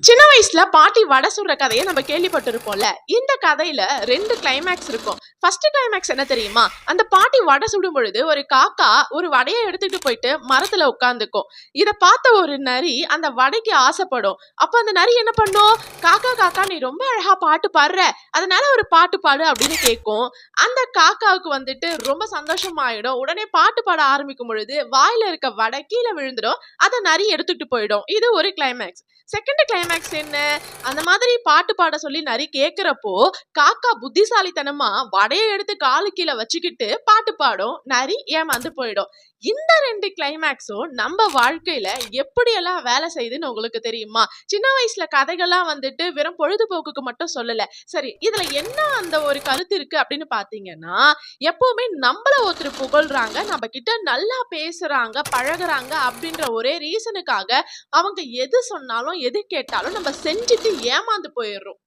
சின்ன வயசுல பாட்டி வடை சுடுற கதையை நம்ம கேள்விப்பட்டிருப்போம்ல. இந்த கதையில 2 கிளைமேக்ஸ் இருக்கும். ஃபர்ஸ்ட் கிளைமேக்ஸ் என்ன தெரியுமா? அந்த பாட்டி வடை சுடும் பொழுது ஒரு காக்கா ஒரு வடையை எடுத்துட்டு போயிட்டு மரத்துல உட்கார்ந்துக்கும். இத பார்த்த ஒரு நரி அந்த வடைக்கு ஆசைப்படும். அப்ப அந்த நரி என்ன பண்ணும்? காக்கா காக்கா நீ ரொம்ப அழகா பாட்டு பாடுற, அதனால ஒரு பாட்டு பாடு அப்படின்னு கேட்கும். அந்த காக்காவுக்கு வந்துட்டு ரொம்ப சந்தோஷமாயிடும். உடனே பாட்டு பாட ஆரம்பிக்கும் பொழுது வாயில இருக்க வடை கீழே விழுந்துடும். அதை நரி எடுத்துட்டு போயிடும். இது ஒரு கிளைமேக்ஸ். செகண்ட் கிளைமேக்ஸ் என்ன? அந்த மாதிரி பாட்டு பாட சொல்லி நரி கேக்குறப்போ காக்கா புத்திசாலித்தனமா வடையை எடுத்து காலு கீழே வச்சுக்கிட்டு பாட்டு பாடும். நரி ஏமாந்து போயிடும். இந்த 2 கிளைமேக்ஸும் நம்ம வாழ்க்கையில எப்படியெல்லாம் வேலை செய்யுதுன்னு உங்களுக்கு தெரியுமா? சின்ன வயசுல கதைகள்லாம் வந்துட்டு வெறும் பொழுதுபோக்குக்கு மட்டும் சொல்லல. சரி, இதுல என்ன அந்த ஒரு கருத்து இருக்கு அப்படின்னு பாத்தீங்கன்னா, எப்பவுமே நம்மள ஒருத்தர் புகழ்றாங்க, நம்ம கிட்ட நல்லா பேசுறாங்க, பழகுறாங்க அப்படின்ற ஒரே ரீசனுக்காக அவங்க எது சொன்னாலும் எது கேட்டாலும் நம்ம செஞ்சுட்டு ஏமாந்து போயிடுறோம்.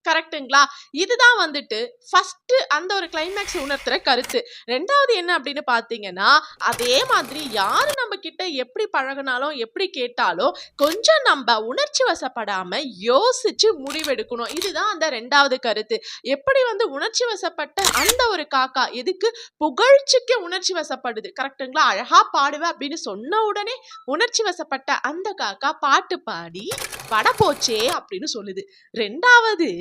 கரெக்ட்டுங்களா? இதுதான் வந்துட்டு ஃபர்ஸ்ட் அந்த ஒரு கிளைமேக்ஸ் உணர்த்துற கருத்து. 2வது என்ன அப்படின்னு பார்த்தீங்கன்னா, அதே மாதிரி யாரு நம்ம கிட்ட எப்படி பழகுனாலும், எப்படி கேட்டாலும் கொஞ்சம் நம்ப உணர்ச்சி வசப்படாம யோசிச்சு முடிவெடுக்கணும். இதுதான் அந்த 2வது கருத்து. எப்படி வந்து உணர்ச்சி வசப்பட்ட அந்த ஒரு காக்கா எதுக்கு புகழ்ச்சிக்கு உணர்ச்சி வசப்படுது. கரெக்ட்டுங்களா? அழகா பாடுவேன் அப்படின்னு சொன்ன உடனே உணர்ச்சி வசப்பட்ட அந்த காக்கா பாட்டு பாடி வடை போச்சே அப்படின்னு சொல்லுது. 2வது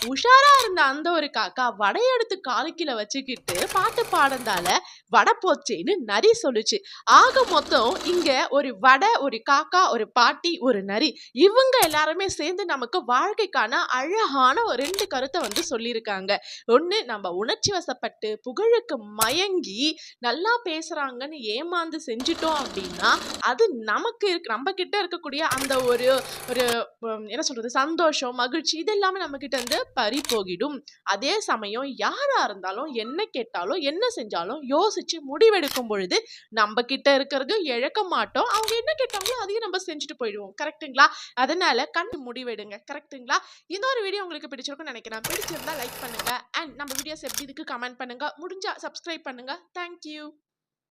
உஷாரா இருந்த அந்த ஒரு காக்கா வடையை எடுத்து காலு கீழே வச்சுக்கிட்டு பாட்டு பாடுறதால வடை போச்சேன்னு நரி சொல்லுச்சு. ஆக மொத்தம் இங்க ஒரு வடை, ஒரு காக்கா, ஒரு பாட்டி, ஒரு நரி, இவங்க எல்லாருமே சேர்ந்து நமக்கு வாழ்க்கைக்கான அழகான ஒரு 2 கருத்தை வந்து சொல்லியிருக்காங்க. ஒண்ணு, நம்ம உணர்ச்சி வசப்பட்டு புகழுக்கு மயங்கி நல்லா பேசுறாங்கன்னு ஏமாந்து செஞ்சுட்டோம் அப்படின்னா அது நமக்கு நம்ம கிட்ட இருக்கக்கூடிய அந்த ஒரு ஒரு என்ன சொல்றது, சந்தோஷம், மகிழ்ச்சி இது எல்லாமே நம்ம கிட்ட இருந்து பறி போகிடும். அதே சமயம் யாரா இருந்தாலும் என்ன கேட்டாலும் என்ன செஞ்சாலும் யோசிச்சு முடிவெடுக்கும் பொழுது நம்ம கிட்ட இருக்கிறது இழக்க மாட்டோம். அவங்க என்ன கேட்டாங்களோ அதையும் நம்ம செஞ்சுட்டு போயிடுவோம். கரெக்ட்டுங்களா? அதனால கண்டு முடிவெடுங்க. கரெக்ட்டுங்களா? இந்த ஒரு வீடியோ உங்களுக்கு பிடிச்சிருக்கும்னு நினைக்கிறேன். பிடிச்சிருந்தா லைக் பண்ணுங்க அண்ட் நம்ம வீடியோஸ் எப்படி இருக்கு கமெண்ட் பண்ணுங்க. முடிஞ்சா சப்ஸ்கிரைப் பண்ணுங்க. தேங்க்யூ.